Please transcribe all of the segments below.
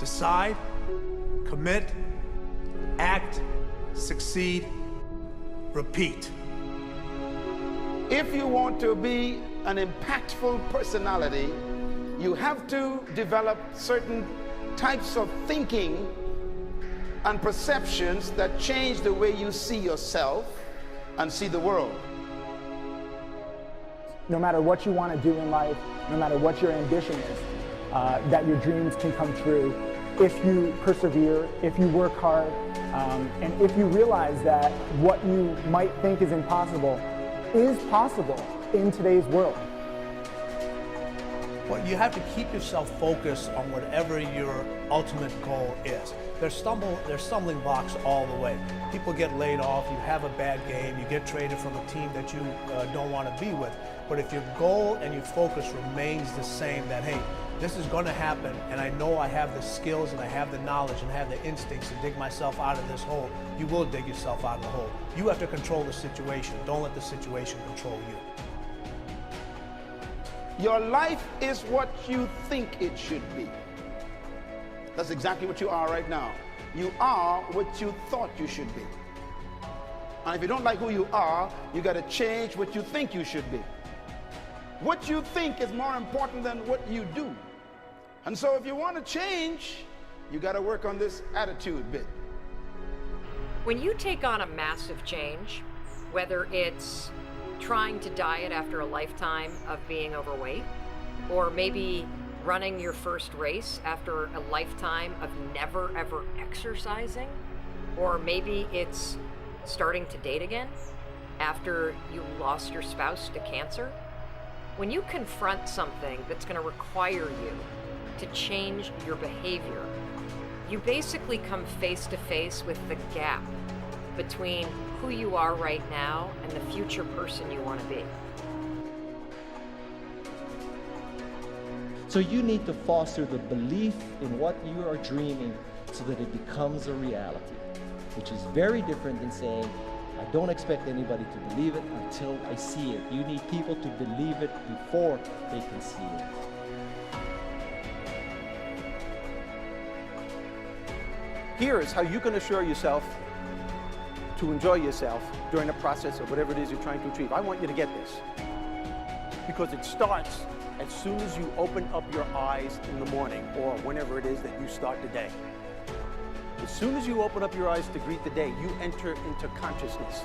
Decide, commit, act, succeed, repeat. If you want to be an impactful personality, you have to develop certain types of thinking and perceptions that change the way you see yourself and see the world. No matter what you want to do in life, no matter what your ambition is, that your dreams can come true if you persevere, if you work hard, and if you realize that what you might think is impossible is possible in today's world. Well, you have to keep yourself focused on whatever your ultimate goal is. There's stumbling blocks all the way. People get laid off, you have a bad game, you get traded from a team that you don't want to be with. But if your goal and your focus remains the same, that hey, this is going to happen, and I know I have the skills and I have the knowledge and I have the instincts to dig myself out of this hole, you will dig yourself out of the hole. You have to control the situation. Don't let the situation control you. Your life is what you think it should be. That's exactly what you are right now. You are what you thought you should be. And if you don't like who you are, you got to change what you think you should be. What you think is more important than what you do. And so if you want to change, you got to work on this attitude bit. When you take on a massive change, whether it's trying to diet after a lifetime of being overweight, or maybe running your first race after a lifetime of never ever exercising, or maybe it's starting to date again after you lost your spouse to cancer. When you confront something that's going to require you to change your behavior, you basically come face to face with the gap between who you are right now and the future person you want to be. So you need to foster the belief in what you are dreaming so that it becomes a reality, which is very different than saying, I don't expect anybody to believe it until I see it. You need people to believe it before they can see it. Here is how you can assure yourself to enjoy yourself during the process of whatever it is you're trying to achieve. I want you to get this, because it starts as soon as you open up your eyes in the morning or whenever it is that you start the day. As soon as you open up your eyes to greet the day, you enter into consciousness.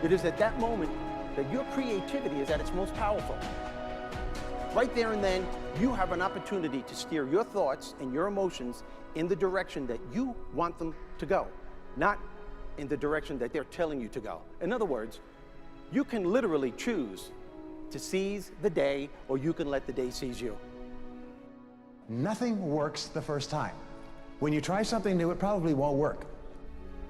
It is at that moment that your creativity is at its most powerful. Right there and then, you have an opportunity to steer your thoughts and your emotions in the direction that you want them to go, not in the direction that they're telling you to go. In other words, you can literally choose to seize the day, or you can let the day seize you. Nothing works the first time. When you try something new, it probably won't work.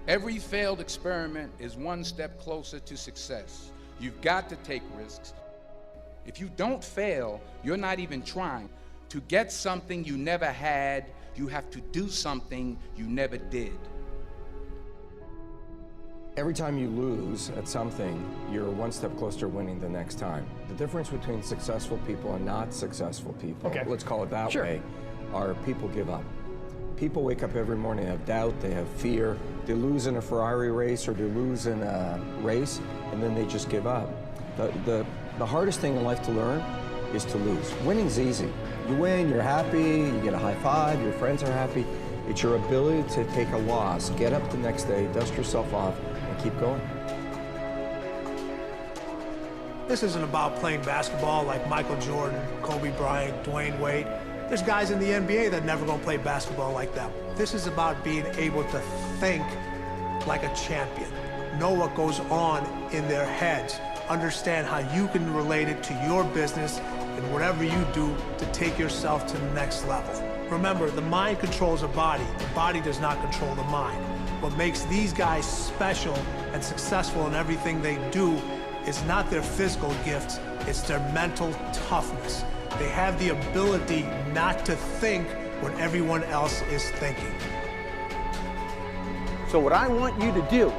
Every failed experiment is one step closer to success. You've got to take risks. If you don't fail, you're not even trying. To get something you never had, you have to do something you never did. Every time you lose at something, you're one step closer to winning the next time. The difference between successful people and not successful people, let's call it that way, are people give up. People wake up every morning, they have doubt, they have fear, they lose in a Ferrari race or they lose in a race, and then they just give up. The hardest thing in life to learn is to lose. Winning's easy. You win, you're happy, you get a high five, your friends are happy. It's your ability to take a loss, get up the next day, dust yourself off, and keep going. This isn't about playing basketball like Michael Jordan, Kobe Bryant, Dwayne Wade. There's guys in the NBA that never gonna play basketball like them. This is about being able to think like a champion, know what goes on in their heads, understand how you can relate it to your business and whatever you do to take yourself to the next level. Remember, the mind controls the body does not control the mind. What makes these guys special and successful in everything they do is not their physical gifts, it's their mental toughness. They have the ability not to think what everyone else is thinking. So what I want you to do,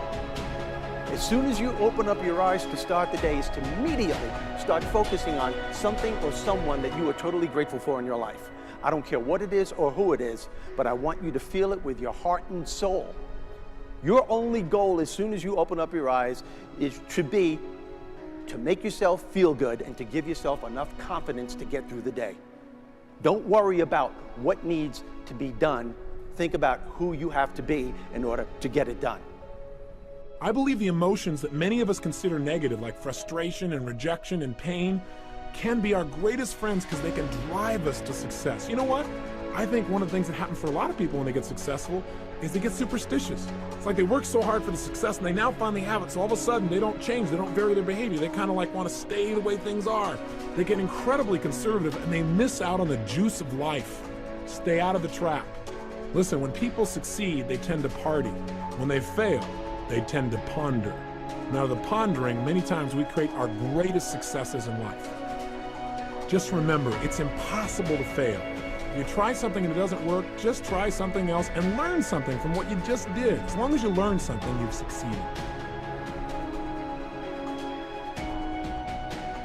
as soon as you open up your eyes to start the day, is to immediately start focusing on something or someone that you are totally grateful for in your life. I don't care what it is or who it is, but I want you to feel it with your heart and soul. Your only goal as soon as you open up your eyes should be to make yourself feel good and to give yourself enough confidence to get through the day. Don't worry about what needs to be done. Think about who you have to be in order to get it done. I believe the emotions that many of us consider negative, like frustration and rejection and pain, can be our greatest friends because they can drive us to success. You know what? I think one of the things that happens for a lot of people when they get successful is they get superstitious. It's like they work so hard for the success and they now finally have it, so all of a sudden they don't change, they don't vary their behavior, they kind of like want to stay the way things are. They get incredibly conservative and they miss out on the juice of life. Stay out of the trap. Listen, when people succeed, they tend to party. When they fail, they tend to ponder. Now, the pondering, many times we create our greatest successes in life. Just remember, it's impossible to fail. If you try something and it doesn't work, just try something else and learn something from what you just did. As long as you learn something, you've succeeded.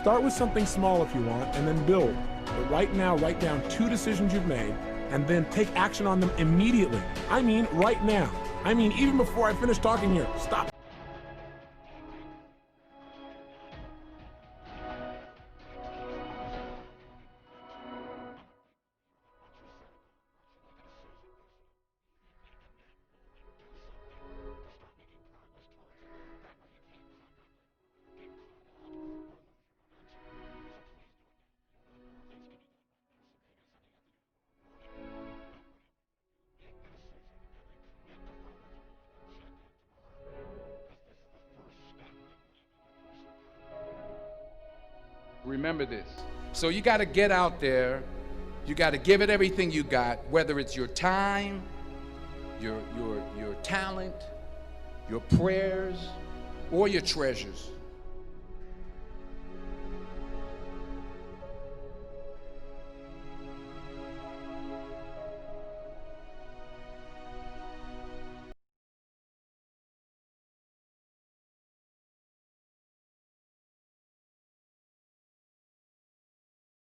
Start with something small if you want, and then build. But right now, write down 2 decisions you've made, and then take action on them immediately. I mean, right now. I mean, even before I finish talking here. Stop. Remember this. So you got to get out there. You got to give it everything you got, whether it's your time, your talent, your prayers, or your treasures.